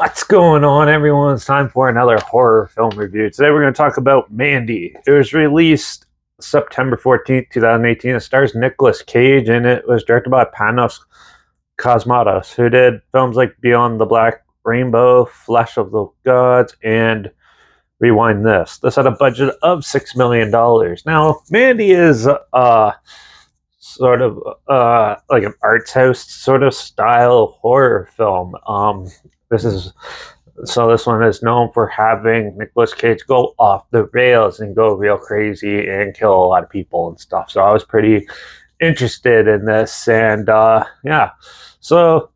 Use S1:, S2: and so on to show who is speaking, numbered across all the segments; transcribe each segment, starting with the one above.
S1: What's going on, everyone? It's time for another horror film review. Today we're going to talk about Mandy. It was released September 14th, 2018. It stars Nicolas Cage, and it was directed by Panos Cosmatos, who did films like Beyond the Black Rainbow, Flesh of the Gods, and Rewind This. This had a budget of $6 million. Now, Mandy is sort of like an arts house sort of style horror film. This one is known for having Nicolas Cage go off the rails and go real crazy and kill a lot of people and stuff. So I was pretty interested in this, and so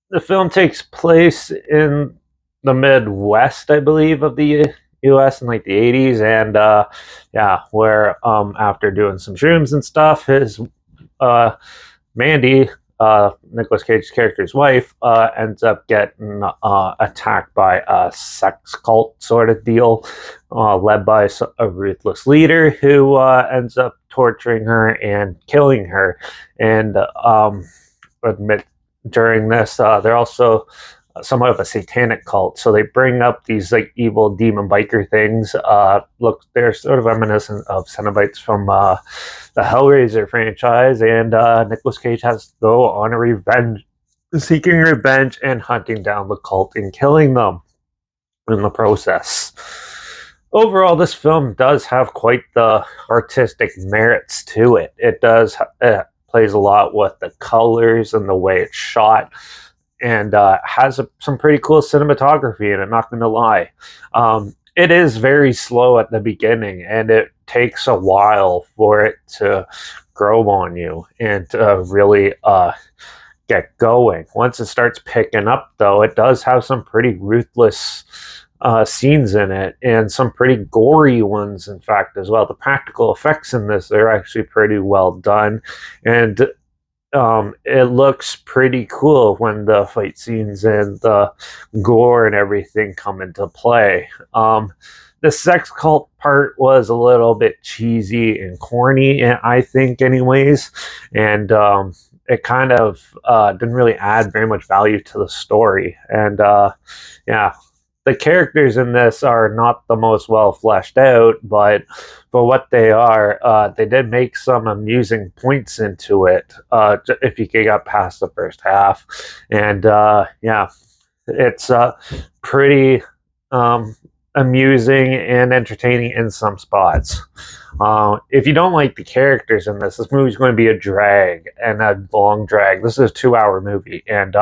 S1: the film takes place in the Midwest, I believe, of the US in like the 80s, and where after doing some shrooms and stuff, his Mandy, Nicolas Cage's character's wife, ends up getting attacked by a sex cult sort of deal, led by a ruthless leader who ends up torturing her and killing her. And admit during this, they're also somewhat of a satanic cult, so they bring up these like evil demon biker things. Look, they're sort of reminiscent of Cenobites from the Hellraiser franchise, and Nicolas Cage has to go on seeking revenge and hunting down the cult and killing them in the process. Overall, this film does have quite the artistic merits to it. It plays a lot with the colors and the way it's shot, and has some pretty cool cinematography in it, not going to lie. It is very slow at the beginning, and it takes a while for it to grow on you and to really get going. Once it starts picking up, though, it does have some pretty ruthless scenes in it, and some pretty gory ones, in fact, as well. The practical effects in this, they're actually pretty well done, and it looks pretty cool when the fight scenes and the gore and everything come into play. The sex cult part was a little bit cheesy and corny, I think, anyways, and it kind of didn't really add very much value to the story. And the characters in this are not the most well fleshed out, but for what they are, they did make some amusing points into it, if you can get past the first half. And it's pretty amusing and entertaining in some spots. If you don't like the characters in this movie's going to be a drag, and a long drag. This is a 2-hour movie, and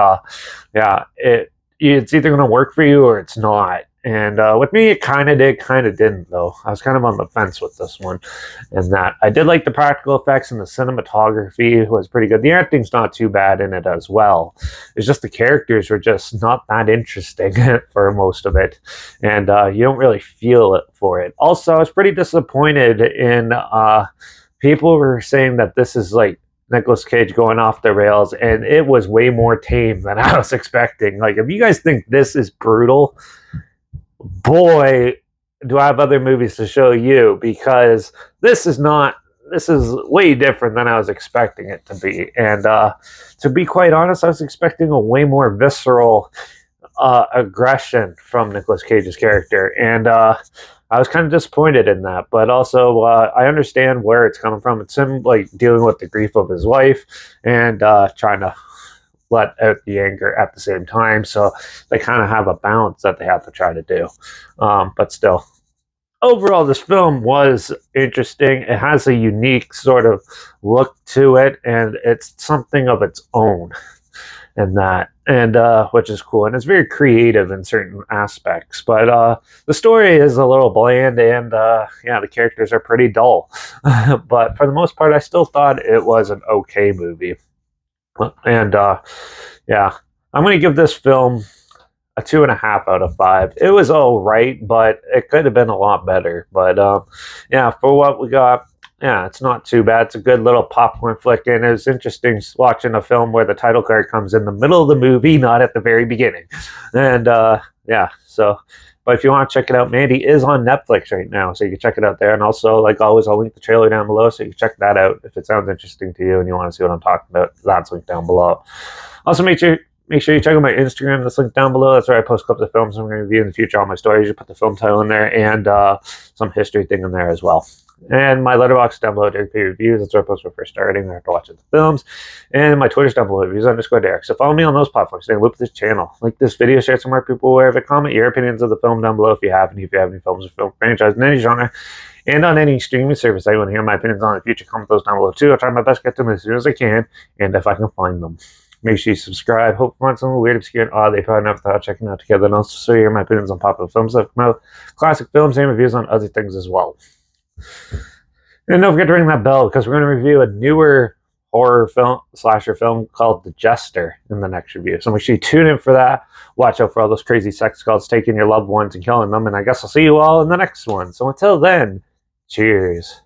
S1: it's either going to work for you or it's not. And with me, it kind of did, kind of didn't, though. I was kind of on the fence with this one. And that I did like the practical effects, and the cinematography was pretty good. The acting's not too bad in it as well. It's just the characters were just not that interesting for most of it. And you don't really feel it for it. Also, I was pretty disappointed in people were saying that this is like Nicolas Cage going off the rails, and it was way more tame than I was expecting. Like, if you guys think this is brutal, boy, do I have other movies to show you, because this is way different than I was expecting it to be. And to be quite honest, I was expecting a way more visceral aggression from Nicolas Cage's character, and I was kind of disappointed in that, but also I understand where it's coming from. It's him like dealing with the grief of his wife and trying to let out the anger at the same time. So they kind of have a balance that they have to try to do. But still, overall, this film was interesting. It has a unique sort of look to it, and it's something of its own. And which is cool, and it's very creative in certain aspects, but the story is a little bland, and the characters are pretty dull. But for the most part, I still thought it was an okay movie. And I'm going to give this film a 2.5 out of 5. It was all right, but it could have been a lot better. But for what we got, it's not too bad. It's a good little popcorn flick, and it was interesting watching a film where the title card comes in the middle of the movie, not at the very beginning. And but if you want to check it out, Mandy is on Netflix right now, so you can check it out there. And also, like always, I'll link the trailer down below, so you can check that out if it sounds interesting to you and you want to see what I'm talking about. That's linked down below. Also, make sure Make sure you check out my Instagram. That's linked down below. That's where I post clips of films I'm going to review in the future. All my stories. You put the film title in there and some history thing in there as well. And my Letterbox down below, Derek P Reviews. That's where I post before starting or after watching the films. And my Twitter's down below, reviews_Derek. So follow me on those platforms. Stay with this channel. Like this video, share some more people wherever. Comment your opinions of the film down below if you have any. If you have any films or film franchise in any genre. And on any streaming service I want to hear my opinions on in the future, comment those down below too. I'll try my best to get to them as soon as I can, and if I can find them. Make sure you subscribe. Hope you find some weird, obscure, and odd they probably never thought of checking out together. And also so you hear my opinions on popular films that come out, classic films, and reviews on other things as well. And don't forget to ring that bell because we're going to review a newer horror film, slasher film called The Jester in the next review. So make sure you tune in for that. Watch out for all those crazy sex cults taking your loved ones and killing them. And I guess I'll see you all in the next one. So until then, cheers.